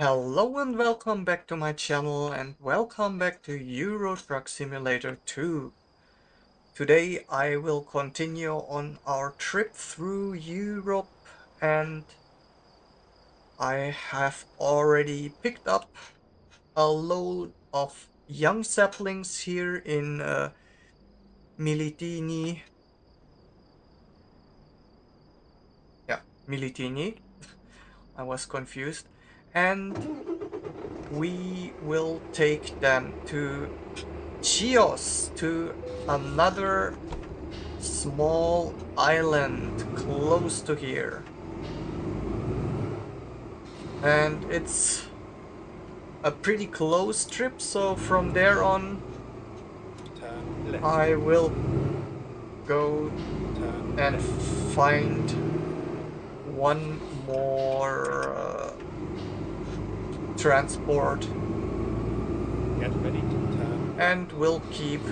Hello and welcome back to my channel and welcome back to Euro Truck Simulator 2. Today I will continue on our trip through Europe and I have already picked up a load of young saplings here in Mitilni. Yeah, Mitilni. I was confused. And we will take them to Chios, to another small island close to here. And it's a pretty close trip, so from there on I will go and find one more transport. Get ready to turn and we'll keep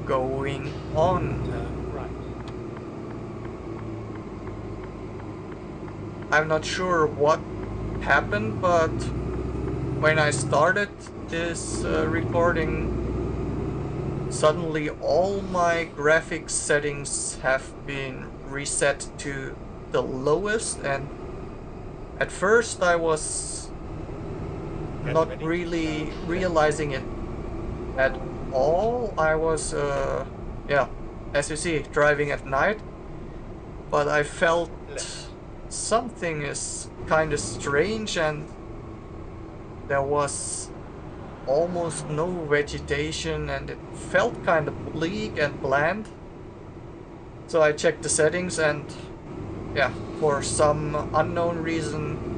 going on. turn right. I'm not sure what happened, but when I started this recording, suddenly all my graphics settings have been reset to the lowest, and at first I was not really realizing it at all. I was, yeah, as you see, driving at night, but I felt something is kind of strange and there was almost no vegetation and it felt kind of bleak and bland. So I checked the settings and yeah, for some unknown reason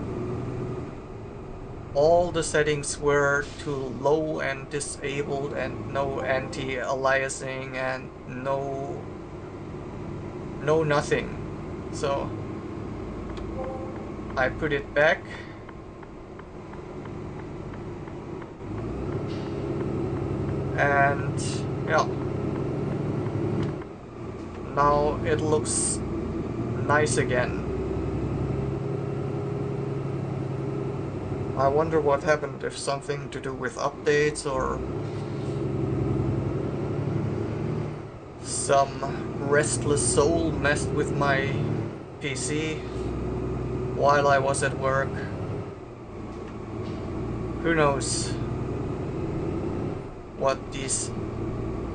all the settings were too low and disabled and no anti-aliasing and no nothing. So I put it back and yeah, now it looks nice again. I wonder what happened, if something to do with updates or some restless soul messed with my PC while I was at work. Who knows what these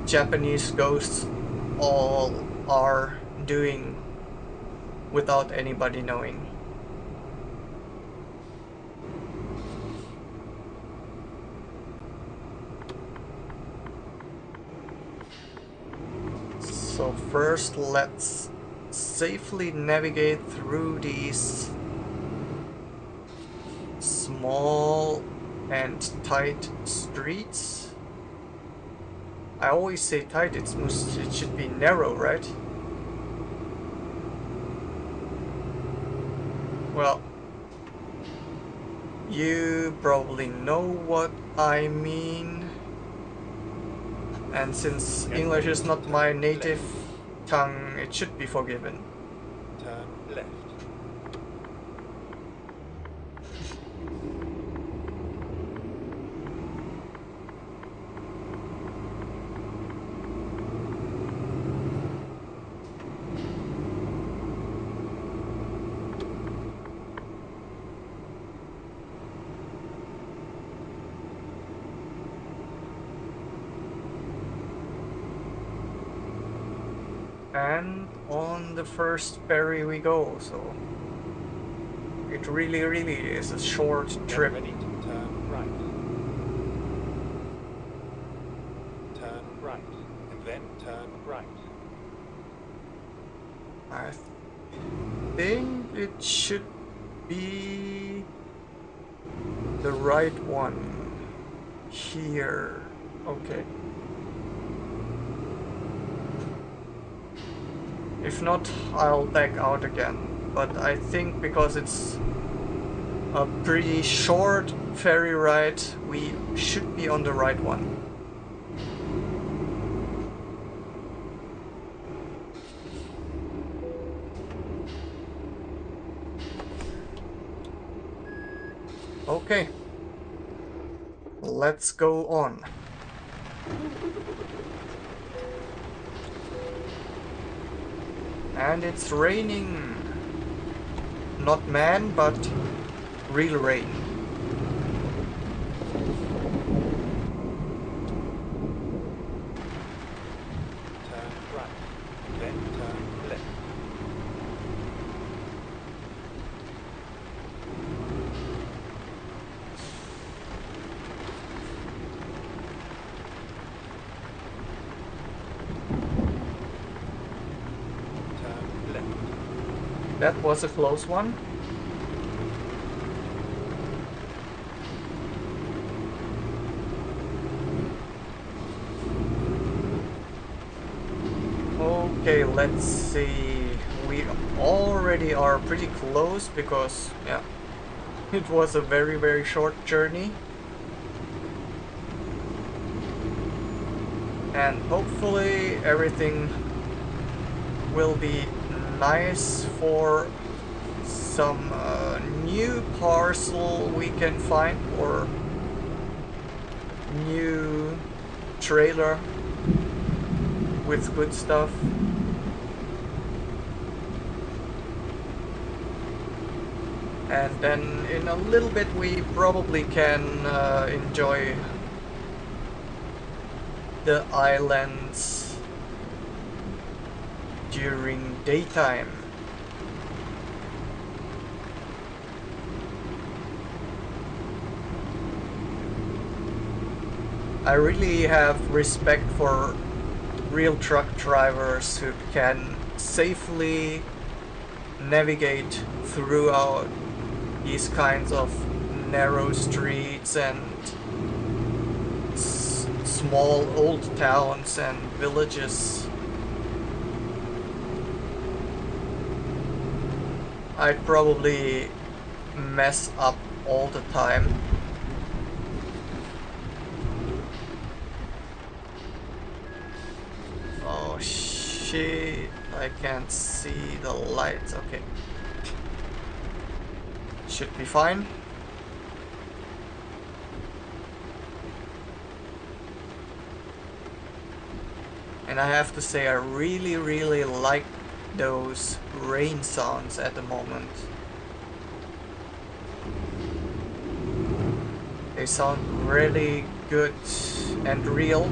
Japanese ghosts all are doing without anybody knowing. So first let's safely navigate through these small and tight streets. I always say tight, it should be narrow, right? Well, you probably know what I mean. And since English is not my native tongue, it should be forgiven. Turn left. And on the first ferry we go, so it really is a short trip. Get ready to turn right. Turn right, and then turn right. I think it should be the right one here. Okay. If not, I'll back out again. But I think because it's a pretty short ferry ride, we should be on the right one. Okay, let's go on. And it's raining. Not man, but real rain. Turn right, then turn left. Turn left. That was a close one. Okay, let's see. We already are pretty close because, yeah, it was a very, very short journey. And hopefully everything will be nice for some new parcel we can find, or new trailer with good stuff. And then in a little bit we probably can enjoy the islands during daytime. I really have respect for real truck drivers who can safely navigate throughout these kinds of narrow streets and small old towns and villages. I'd probably mess up all the time. Oh shit, I can't see the lights. Okay. Should be fine. And I have to say, I really, really like those rain sounds at the moment. They sound really good and real.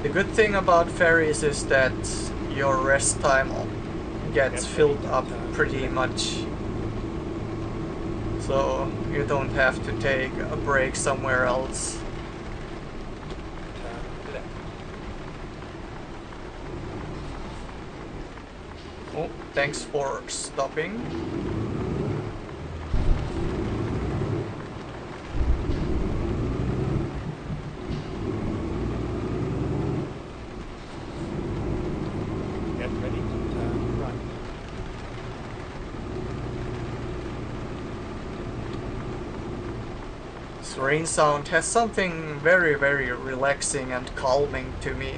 The good thing about ferries is that your rest time gets filled up pretty much, so you don't have to take a break somewhere else. Turn left. Oh, thanks for stopping. Get ready to turn right. This rain sound has something very, very relaxing and calming to me.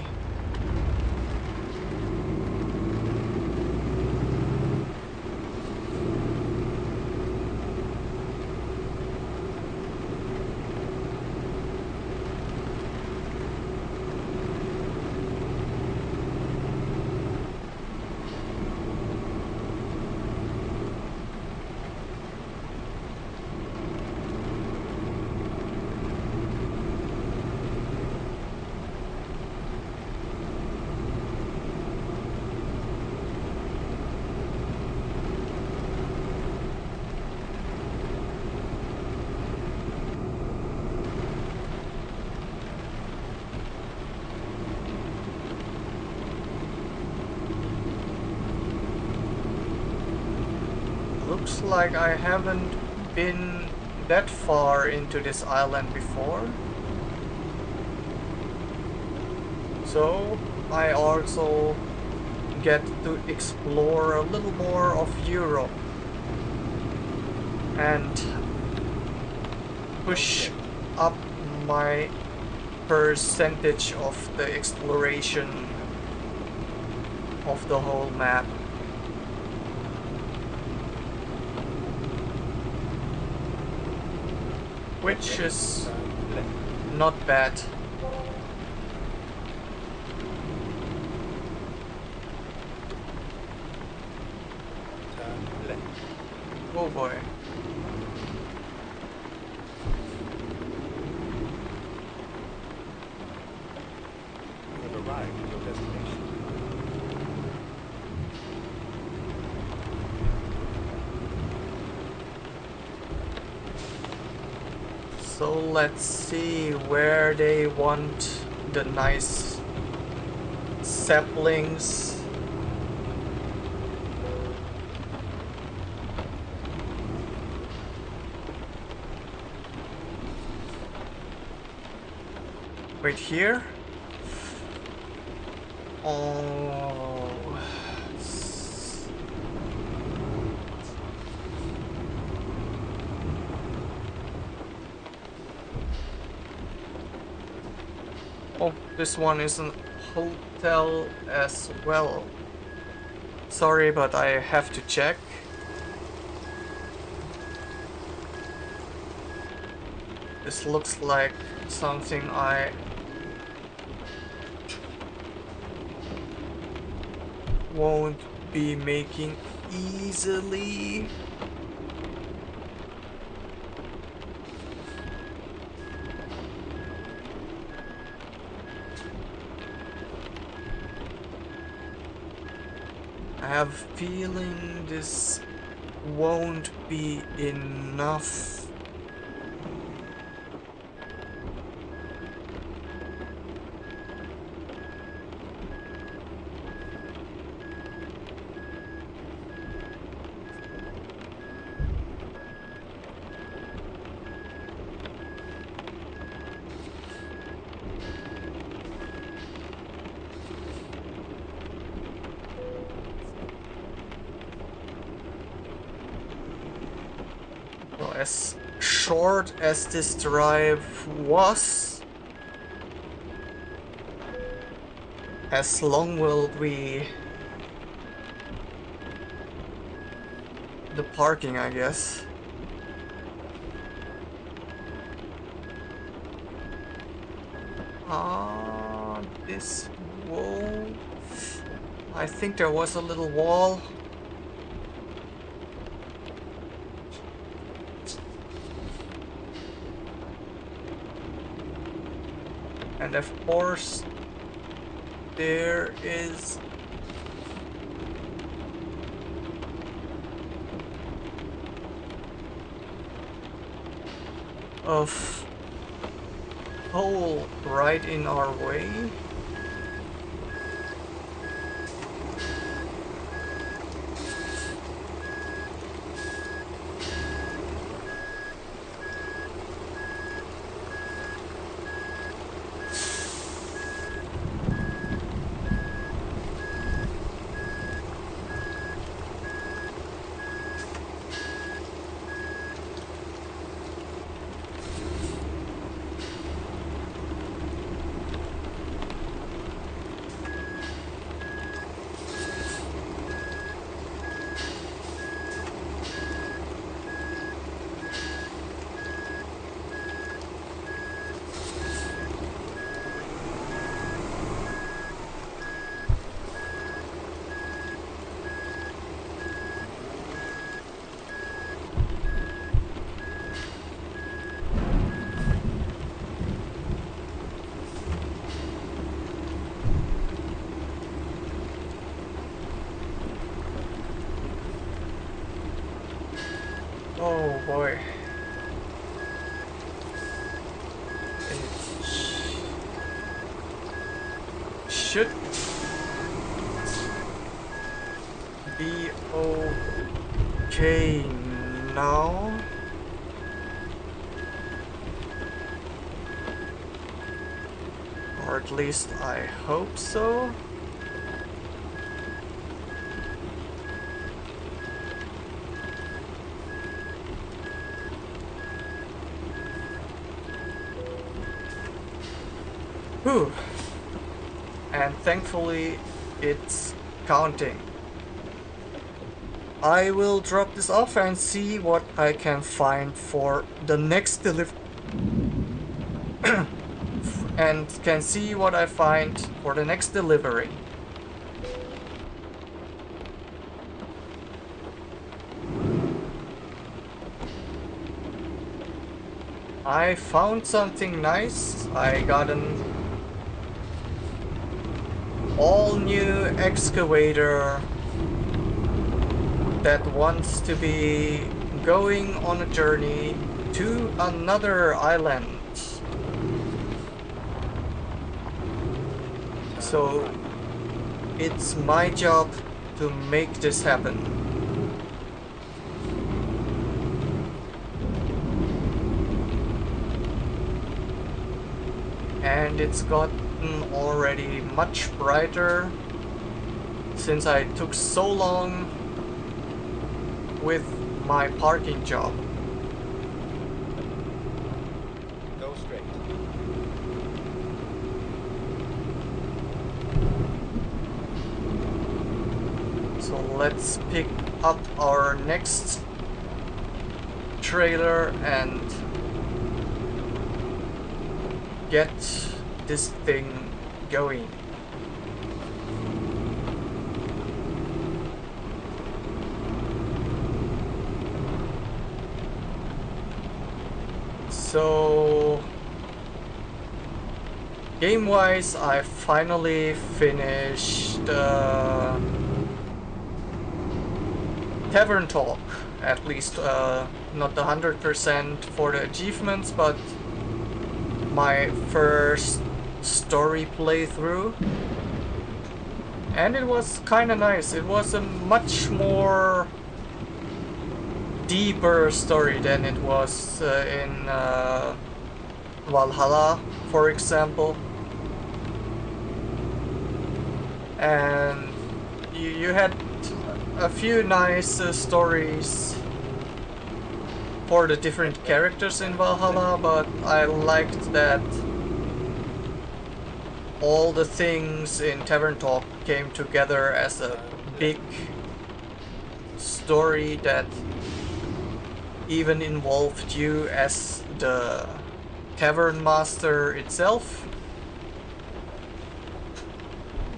Looks like I haven't been that far into this island before, so I also get to explore a little more of Europe and push up my percentage of the exploration of the whole map. Which is not bad. Turn left. Oh boy. You have arrived at your destination. So let's see where they want the nice saplings. Wait, here? Oh. Oh, this one is an hotel as well. Sorry, but I have to check. This looks like something I won't be making easily. I have a feeling this won't be enough. As short as this drive was, as long will be the parking, I guess. This wall. I think there was a little wall. And of course, there is a hole right in our way. Oh boy. It should be okay now. Or at least I hope so. Whew. And thankfully it's counting. I will drop this off and see what I can find for the next delivery. And can see what I find for the next delivery. I found something nice. I got an all new excavator that wants to be going on a journey to another island. So it's my job to make this happen. And it's gotten already much brighter since I took so long with my parking job. Go straight. So let's pick up our next trailer and get this thing going. So game-wise, I finally finished Tavern Talk, at least not 100% for the achievements, but my first story playthrough, and it was kind of nice. It was a much more deeper story than it was in Valhalla, for example, and you had a few nice stories for the different characters in Valhalla, but I liked that all the things in Tavern Talk came together as a big story that even involved you as the tavern master itself,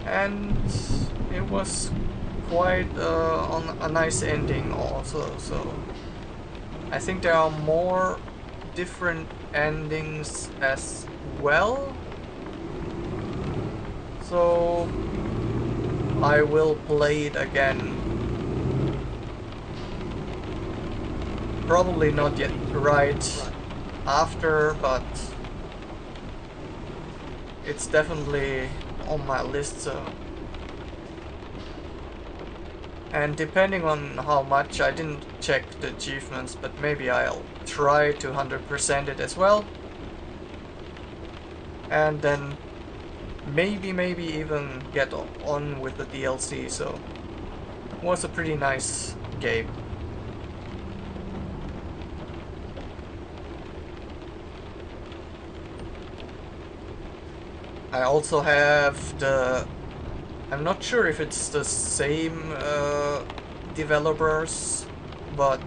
and it was quite on a nice ending also. So I think there are more different endings as well, so I will play it again. Probably not yet right after, but it's definitely on my list. So, and depending on how much, I didn't check the achievements, but maybe I'll try to 100% it as well, and then maybe even get on with the DLC. So it was a pretty nice game. I also have the, I'm not sure if it's the same developers, but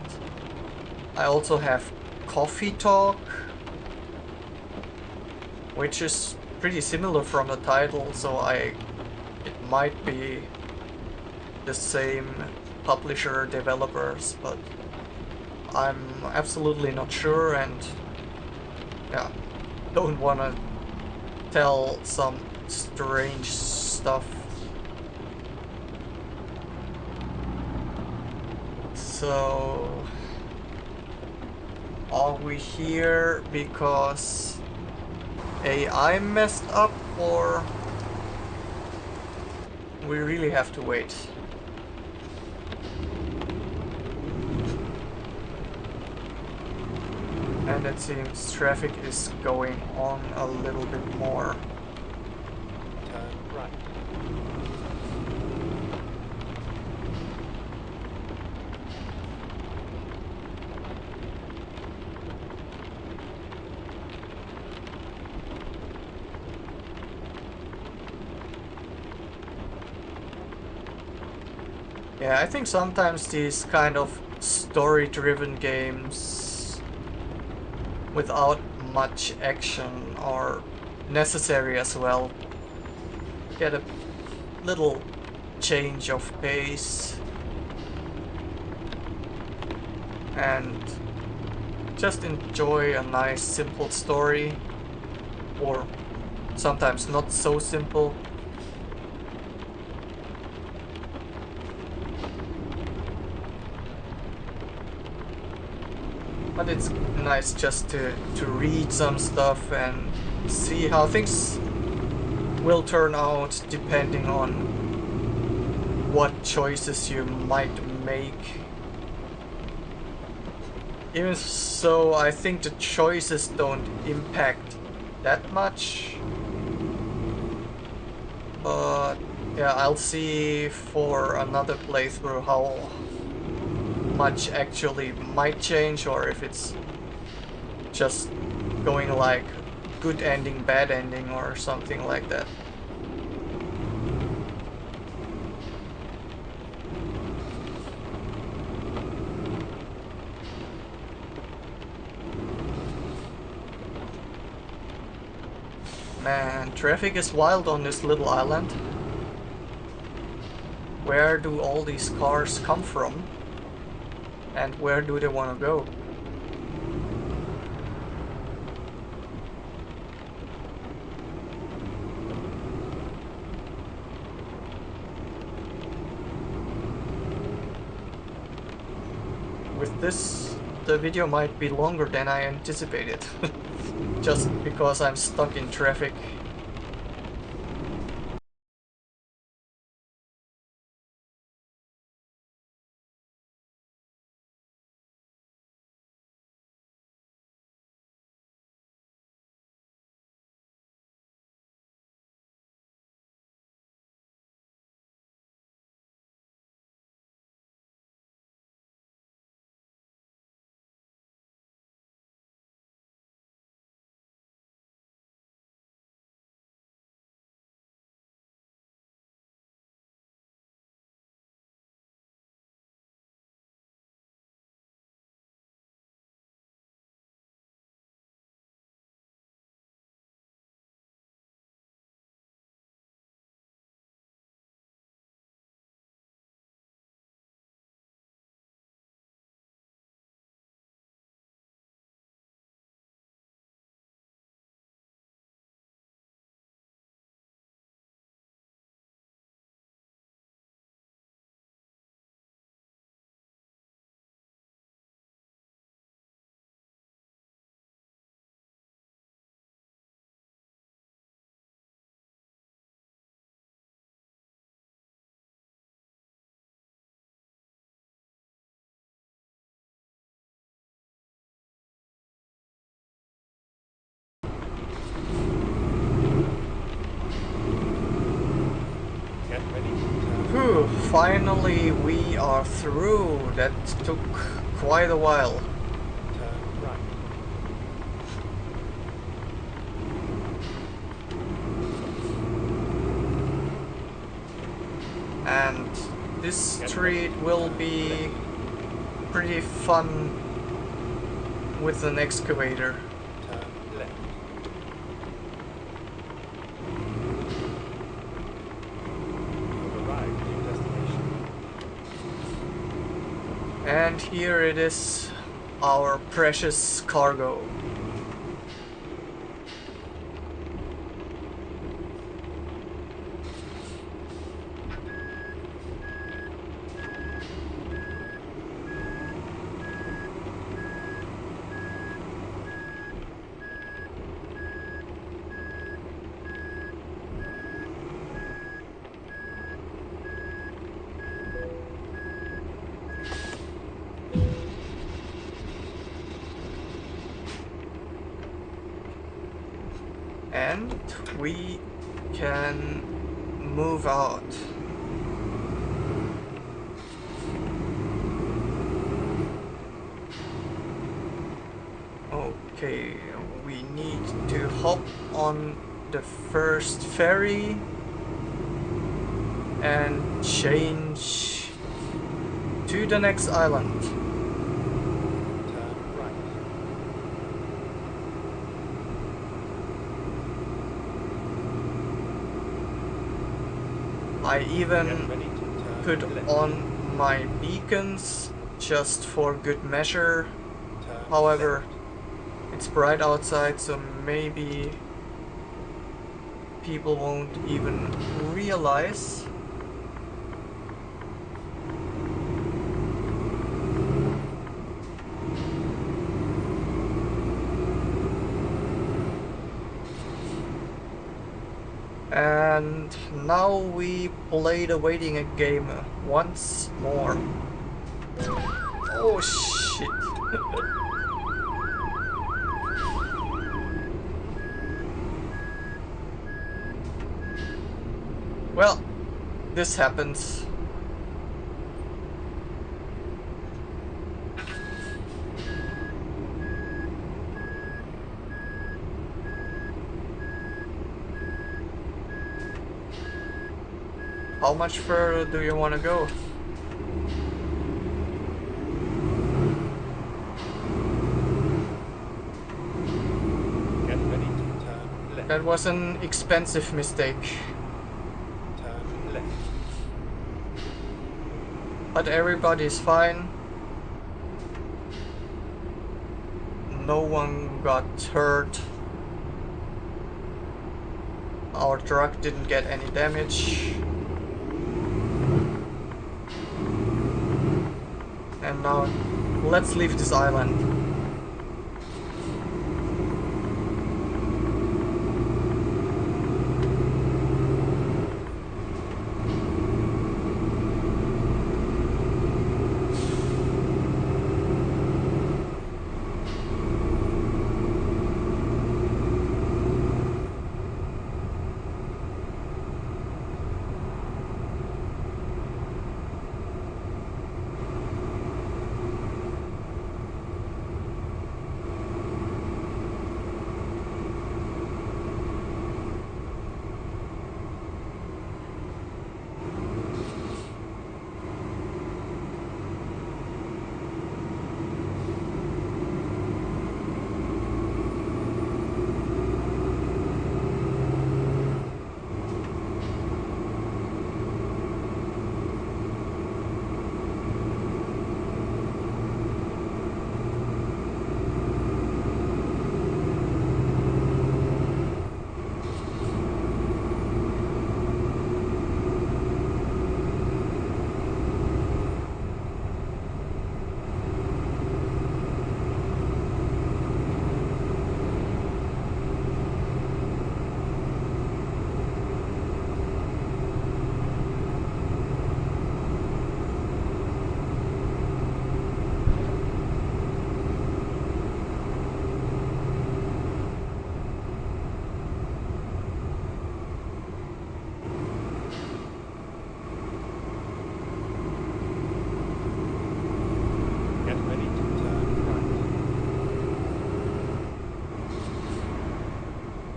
I also have Coffee Talk, which is pretty similar from the title, so it might be the same publisher developers, but I'm absolutely not sure, and yeah, don't wanna tell some strange stuff. So are we here because AI messed up, or we really have to wait? And it seems traffic is going on a little bit more. Yeah, I think sometimes these kind of story-driven games without much action are necessary as well. Get a little change of pace and just enjoy a nice simple story, or sometimes not so simple. But it's nice just to read some stuff and see how things will turn out depending on what choices you might make. Even so, I think the choices don't impact that much. But yeah, I'll see for another playthrough how much actually might change, or if it's just going like good ending, bad ending, or something like that. Man, traffic is wild on this little island. Where do all these cars come from? And where do they want to go? With this, the video might be longer than I anticipated. Just because I'm stuck in traffic. Whew, finally we are through. That took quite a while. Turn right. And this street will be pretty fun with an excavator. Turn left. You've arrived at your destination. And here it is, our precious cargo. And we can move out. Okay, we need to hop on the first ferry and change to the next island. Turn right. I even Get ready to turn put left. on my beacons just for good measure. Turn However, left. it's bright outside, so maybe people won't even realize. And now we play the waiting game once more. Oh shit. Well, this happens. How much further do you want to go? Get ready to turn left. That was an expensive mistake. Turn left. But everybody's fine. No one got hurt. Our truck didn't get any damage. And now let's leave this island.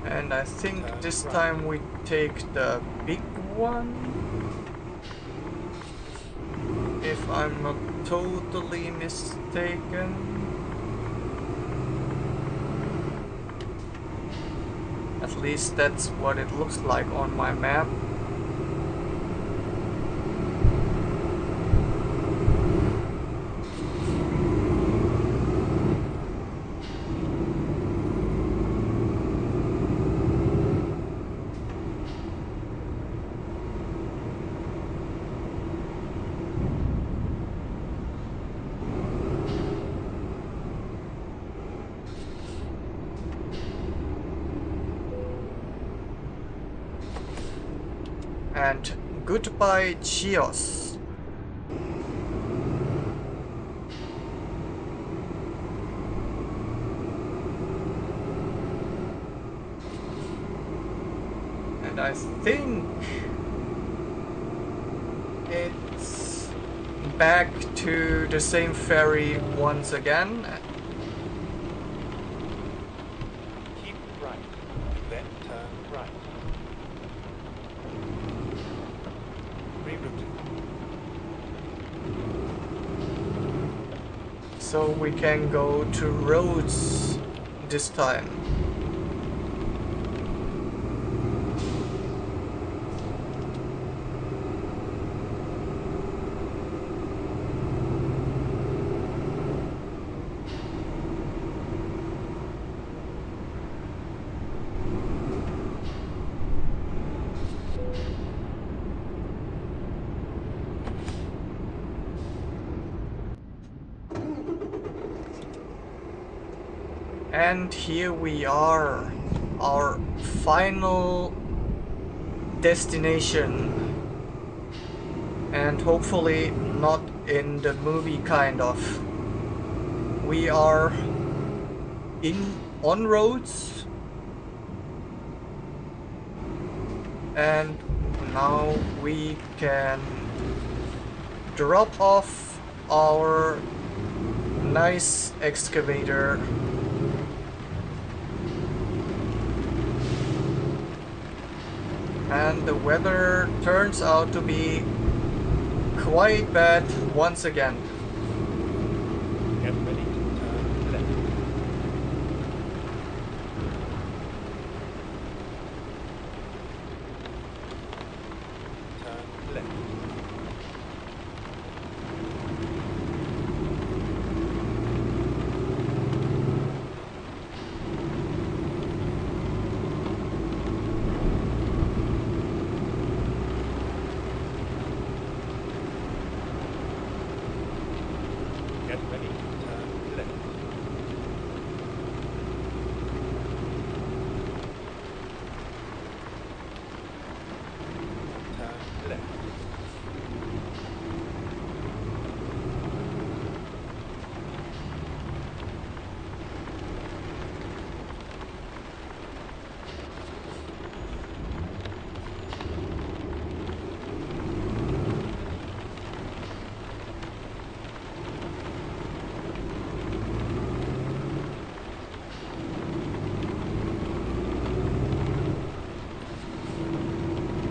And I think this time we take the big one, if I'm not totally mistaken. At least that's what it looks like on my map. And goodbye, Chios. And I think it's back to the same ferry once again. Keep right, then turn right. Rerouting. So we can go to Rhodes this time. And here we are, our final destination, and hopefully not in the movie kind of. We are on Rhodes, and now we can drop off our nice excavator. And the weather turns out to be quite bad once again. Get ready to turn left. Turn left. Get ready to turn left. Turn left.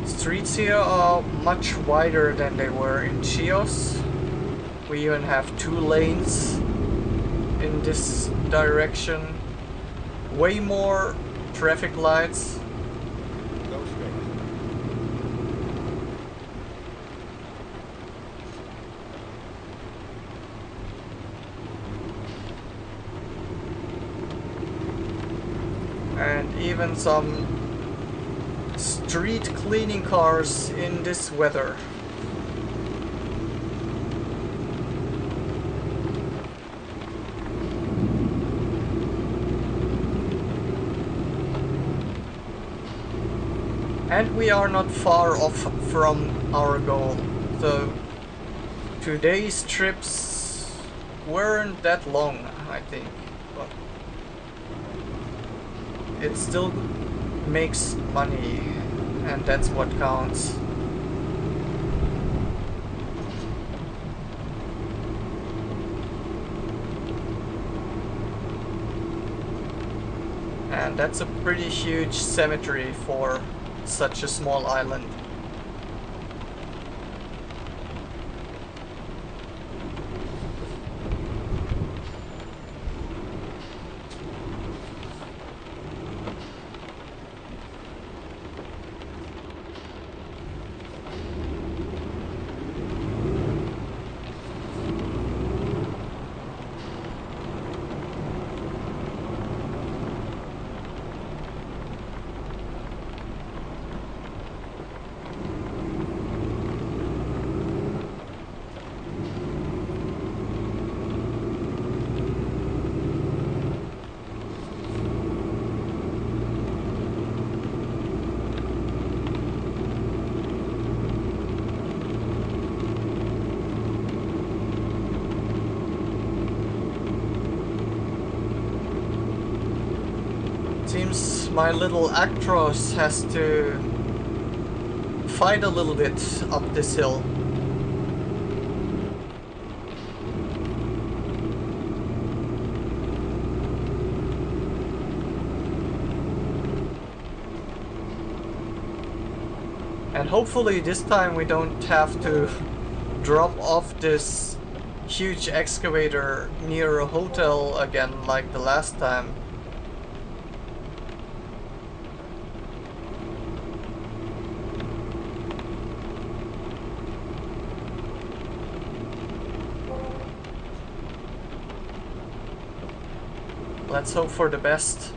Streets here are much wider than they were in Chios. We even have 2 lanes in this direction. Way more traffic lights. Go straight. And even some street cleaning cars in this weather. And we are not far off from our goal. So today's trips weren't that long, I think. But it still makes money, and that's what counts. And that's a pretty huge cemetery for such a small island. Seems my little Actros has to fight a little bit up this hill. And hopefully this time we don't have to drop off this huge excavator near a hotel again like the last time. Let's hope for the best.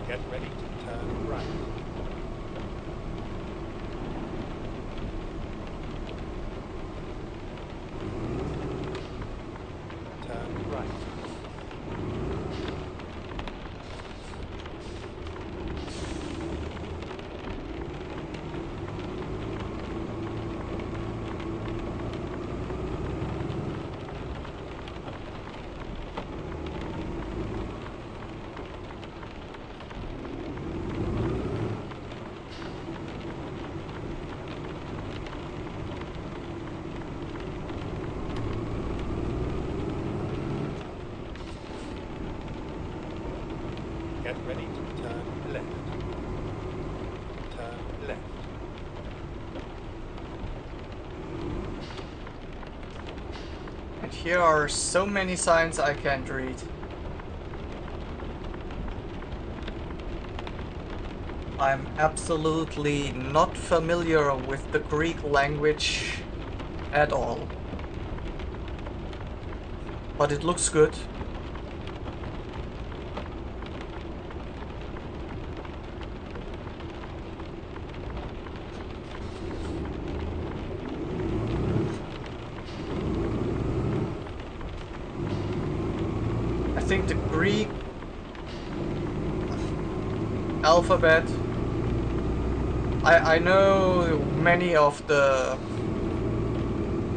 Get ready to turn right. Turn right. Get ready to turn left. Turn left. And here are so many signs I can't read. I'm absolutely not familiar with the Greek language at all. But it looks good. I think the Greek alphabet, I know many of the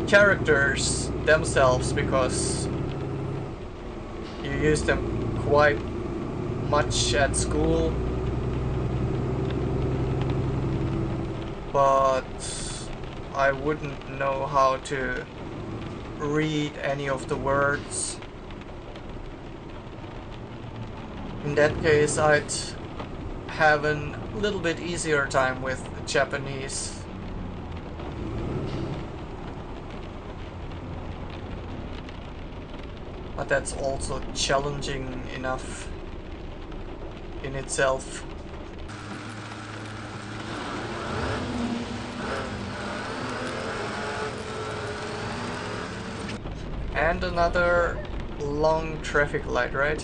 characters themselves because you use them quite much at school, but I wouldn't know how to read any of the words. In that case, I'd have a little bit easier time with Japanese. But that's also challenging enough in itself. And another long traffic light, right?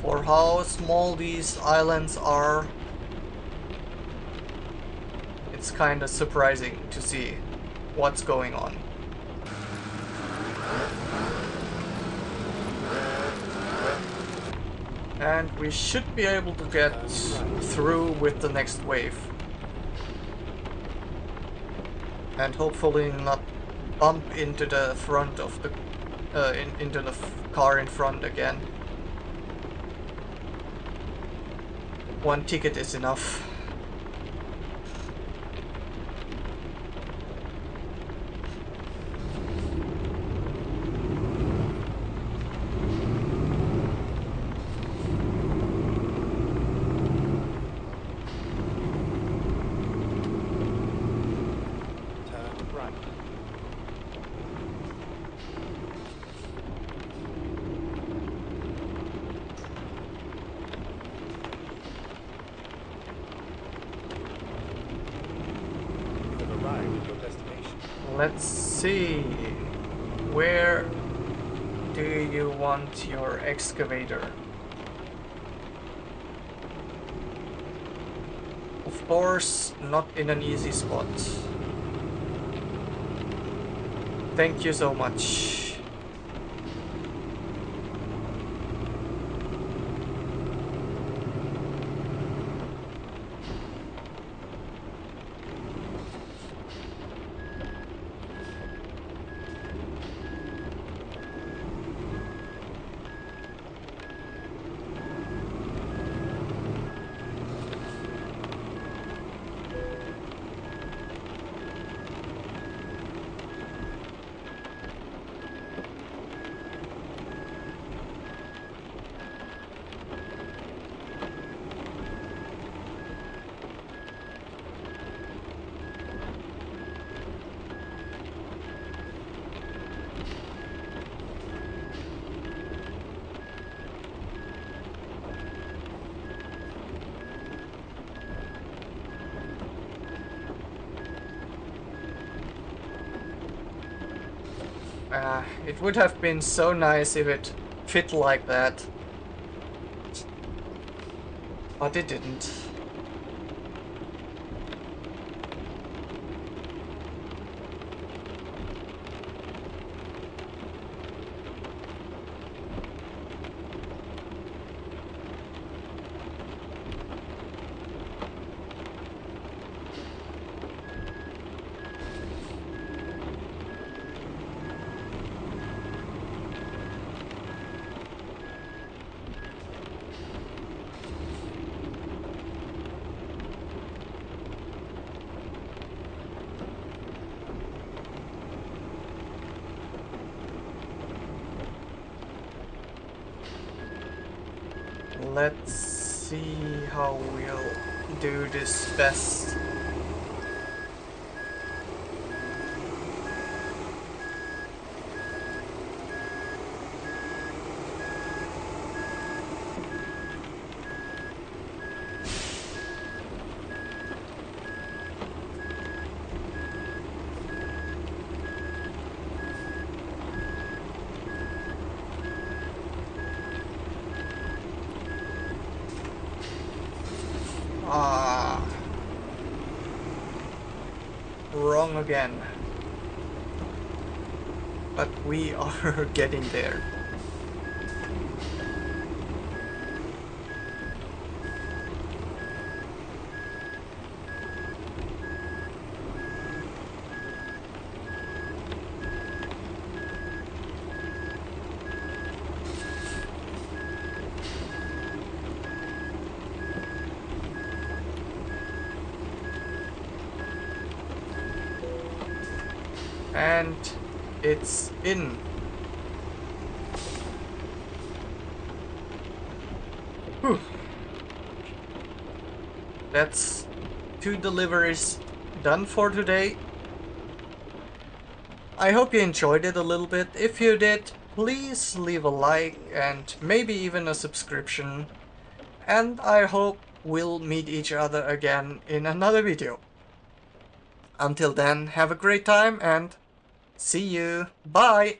For how small these islands are, it's kinda surprising to see what's going on. And we should be able to get through with the next wave. And hopefully not bump into the front of the into the car in front again. One ticket is enough. Let's see. Where do you want your excavator? Of course, not in an easy spot. Thank you so much. It would have been so nice if it fit like that. But it didn't. Let's see how we'll do this best. Wrong again. But we are getting there. And it's in. Whew. That's 2 deliveries done for today. I hope you enjoyed it a little bit. If you did, please leave a like and maybe even a subscription. And I hope we'll meet each other again in another video. Until then, have a great time and see you. Bye!